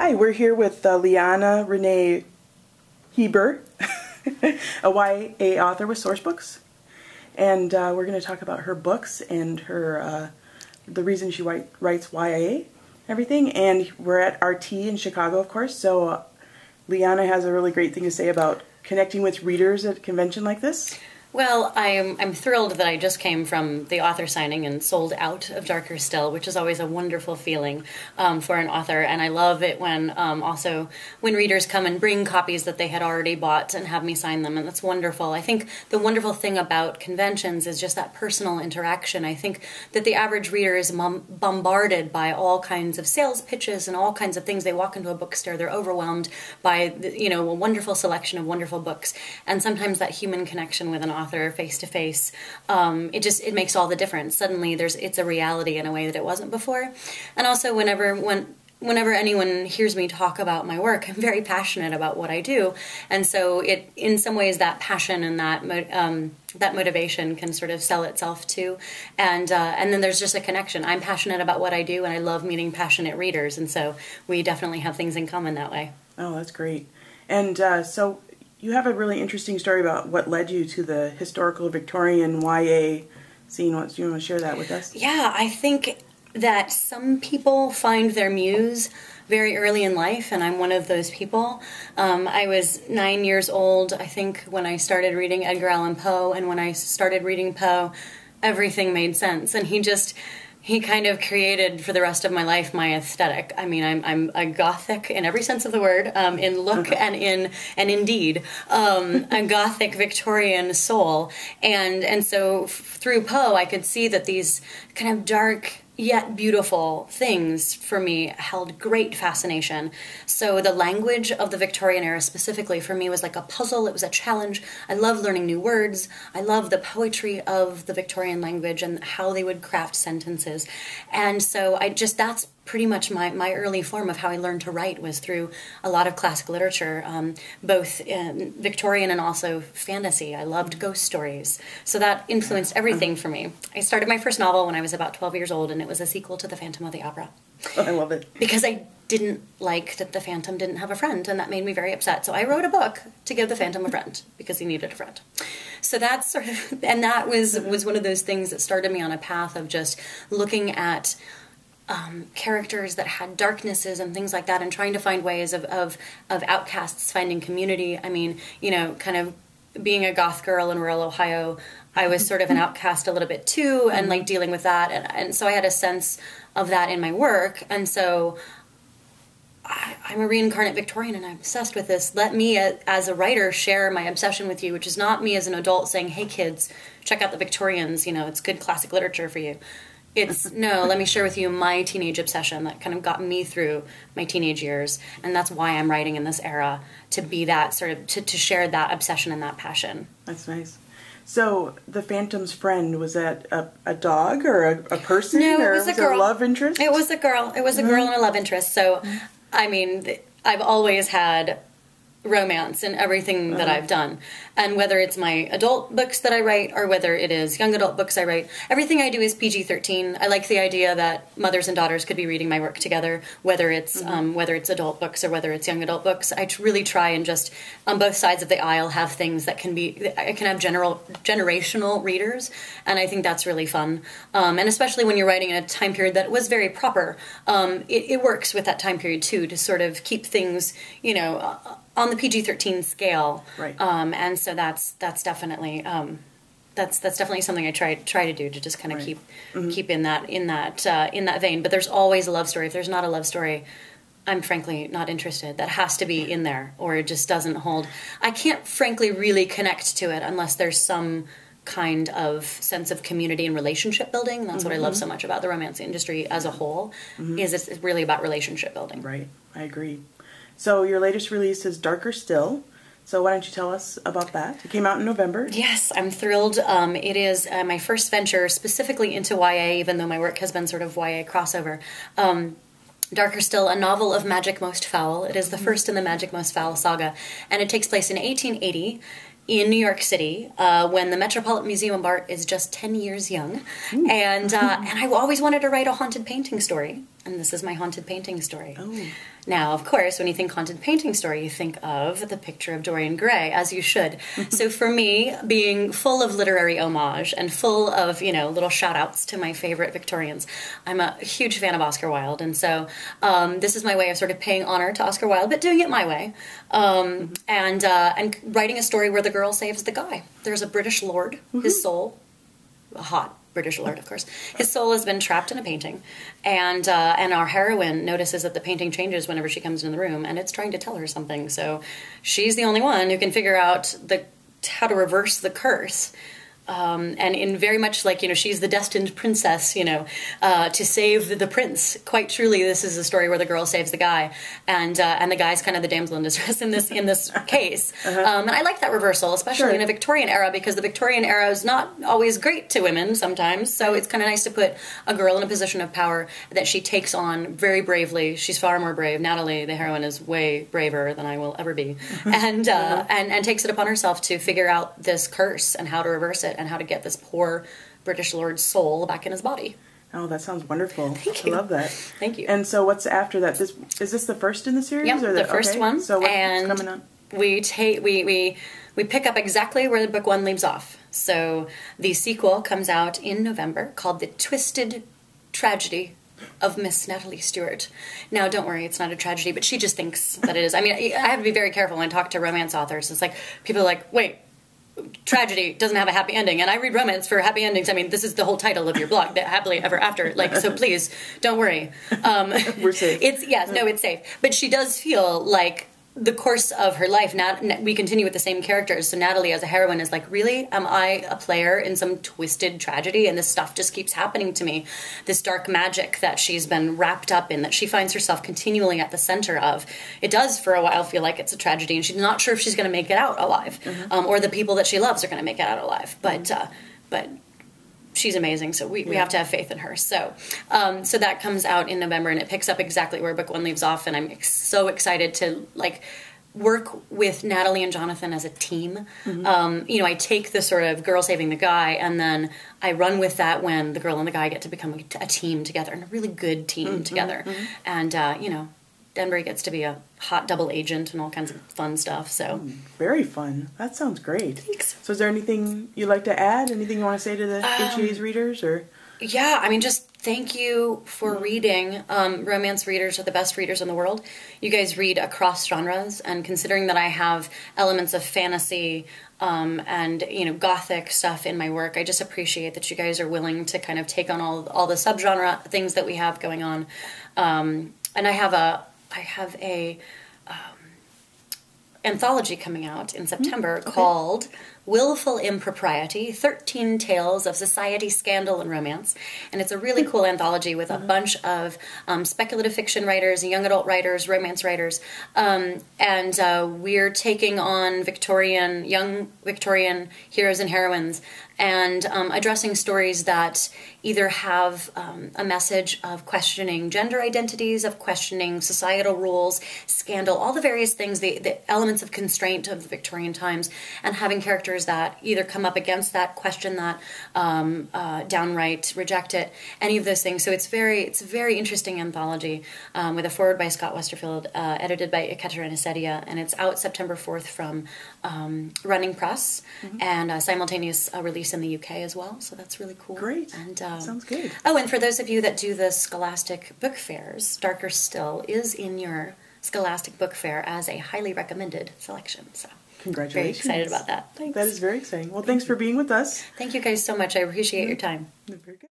Hi, we're here with Leanna Renee Hieber, a YA author with Sourcebooks, and we're going to talk about her books and her the reason she writes YA and everything. And we're at RT in Chicago, of course, so Leanna has a really great thing to say about connecting with readers at a convention like this. Well, I'm thrilled that I just came from the author signing and sold out of Darker Still, which is always a wonderful feeling for an author. And I love it when also when readers come and bring copies that they had already bought and have me sign them, and that's wonderful. I think the wonderful thing about conventions is just that personal interaction. I think that the average reader is bombarded by all kinds of sales pitches and all kinds of things. They walk into a bookstore, they're overwhelmed by a wonderful selection of wonderful books, and sometimes that human connection with an author face to face, it makes all the difference. Suddenly it's a reality in a way that it wasn't before. And also whenever anyone hears me talk about my work, I'm very passionate about what I do, and so in some ways that passion and that motivation can sort of sell itself too, and then there's just a connection. I'm passionate about what I do, and I love meeting passionate readers, and so we definitely have things in common that way. Oh, that's great. And so you have a really interesting story about what led you to the historical Victorian YA scene. Do you want to share that with us? Yeah, I think that some people find their muse very early in life, and I'm one of those people. I was 9 years old, I think, when I started reading Edgar Allan Poe, and when I started reading Poe, everything made sense, and he kind of created for the rest of my life my aesthetic. I mean, I'm a gothic in every sense of the word, in look and in deed, a gothic Victorian soul, and so through Poe I could see that these kind of dark yet beautiful things for me held great fascination. So the language of the Victorian era specifically for me was like a puzzle. It was a challenge. I love learning new words. I love the poetry of the Victorian language and how they would craft sentences. And so that's pretty much my early form of how I learned to write was through a lot of classic literature, both Victorian and also fantasy. I loved ghost stories. So that influenced everything for me. I started my first novel when I was about 12 years old, and it was a sequel to The Phantom of the Opera. Oh, I love it. Because I didn't like that the Phantom didn't have a friend, and that made me very upset. So I wrote a book to give the Phantom a friend, because he needed a friend. So that's sort of, and that was one of those things that started me on a path of just looking at characters that had darknesses and things like that, and trying to find ways of outcasts finding community. I mean, kind of being a goth girl in rural Ohio, I was sort of an outcast a little bit too, and like dealing with that, and so I had a sense of that in my work, and so I'm a reincarnate Victorian, and I'm obsessed with this. Let me, as a writer, share my obsession with you, which is not me as an adult saying, hey kids, check out the Victorians, it's good classic literature for you. It's, no, let me share with you my teenage obsession that kind of got me through my teenage years, and that's why I'm writing in this era, to be that sort of, to share that obsession and that passion. That's nice. So, the Phantom's friend, was that a dog or a person? No, or it was a girl. A love interest? It was a girl. It was a girl and a love interest. So, I mean, I've always had romance in everything that I've done, and whether it's my adult books that I write or whether it is young adult books I write, everything I do is PG-13. I like the idea that mothers and daughters could be reading my work together, whether it's adult books or whether it's young adult books. I really try and just on both sides of the aisle have things that I can have generational readers, and I think that's really fun, and especially when you're writing in a time period that was very proper, it works with that time period too, to sort of keep things on the PG-13 scale, right? And so that's definitely that's definitely something I try to do, to just kind of keep in that vein. But there's always a love story. If there's not a love story, I'm frankly not interested. That has to be in there, or it just doesn't hold. I can't frankly really connect to it unless there's some kind of sense of community and relationship building. And that's what I love so much about the romance industry as a whole, is it's really about relationship building. Right, I agree. So your latest release is Darker Still. So why don't you tell us about that? It came out in November. Yes, I'm thrilled. It is my first venture specifically into YA, even though my work has been sort of YA crossover. Darker Still, a novel of Magic Most Foul. It is the first in the Magic Most Foul saga, and it takes place in 1880 in New York City, when the Metropolitan Museum of Art is just 10 years young. And I always wanted to write a haunted painting story, and this is my haunted painting story. Oh. Now, of course, when you think haunted painting story, you think of the picture of Dorian Gray, as you should. So for me, being full of literary homage and full of, little shout-outs to my favorite Victorians, I'm a huge fan of Oscar Wilde. And so this is my way of sort of paying honor to Oscar Wilde, but doing it my way. And writing a story where the girl saves the guy. There's a British lord, his soul, a hot British lord, of course. His soul has been trapped in a painting, and our heroine notices that the painting changes whenever she comes into the room, and it's trying to tell her something. So she's the only one who can figure out how to reverse the curse. And in very much like, she's the destined princess, to save the prince. Quite truly, this is a story where the girl saves the guy, and the guy's kind of the damsel in distress in this case. And I like that reversal, especially in a Victorian era, because the Victorian era is not always great to women sometimes. So it's kind of nice to put a girl in a position of power that she takes on very bravely. She's far more brave. Natalie, the heroine, is way braver than I will ever be, and takes it upon herself to figure out this curse and how to reverse it, and how to get this poor British lord's soul back in his body. Oh, that sounds wonderful. Thank you. I love that. Thank you. And so what's after that? Is this the first in the series? Yep, or the first one. So what's coming on? We pick up exactly where the book one leaves off. So the sequel comes out in November, called The Twisted Tragedy of Miss Natalie Stewart. Now, don't worry, it's not a tragedy, but she just thinks that it is. I mean, I have to be very careful when I talk to romance authors. It's like, people are like, wait, tragedy doesn't have a happy ending, and I read romance for happy endings. I mean, this is the whole title of your blog, that Happily Ever After. So please don't worry. We're safe. It's safe. But she does feel like the course of her life, we continue with the same characters. So Natalie, as a heroine, is like, really? Am I a player in some twisted tragedy? And this stuff just keeps happening to me. This dark magic that she's been wrapped up in, that she finds herself continually at the center of. It does, for a while, feel like it's a tragedy, and she's not sure if she's going to make it out alive, or the people that she loves are going to make it out alive. But she's amazing, so we have to have faith in her. So that comes out in November, and it picks up exactly where book one leaves off, and I'm so excited to work with Natalie and Jonathan as a team. I take the sort of girl saving the guy, and then I run with that when the girl and the guy get to become a team together, and a really good team together. And Denbury gets to be a hot double agent and all kinds of fun stuff. So very fun. That sounds great. Thanks. So is there anything you'd like to add? Anything you want to say to the HEA's readers? Or yeah, I mean, just thank you for reading. Romance readers are the best readers in the world. You guys read across genres, and considering that I have elements of fantasy and gothic stuff in my work, I just appreciate that you guys are willing to kind of take on all the subgenre things that we have going on. And I have a anthology coming out in September called Willful Impropriety, 13 Tales of Society, Scandal, and Romance. And it's a really cool anthology with a bunch of speculative fiction writers, young adult writers, romance writers. And we're taking on young Victorian heroes and heroines, and addressing stories that either have a message of questioning gender identities, of questioning societal rules, scandal, all the various things, the elements of constraint of the Victorian times, and having characters that either come up against that, question that, downright reject it, any of those things. So it's a very interesting anthology with a foreword by Scott Westerfield, edited by Ekaterina Sedia, and it's out September 4th from Running Press, and a simultaneous release in the UK as well. So that's really cool. Great. And sounds good. Oh, and for those of you that do the Scholastic book fairs, Darker Still is in your Scholastic book fair as a highly recommended selection. So congratulations. Very excited about that. Thanks. That is very exciting. Well, thanks for being with us. Thank you guys so much. I appreciate your time. Very good.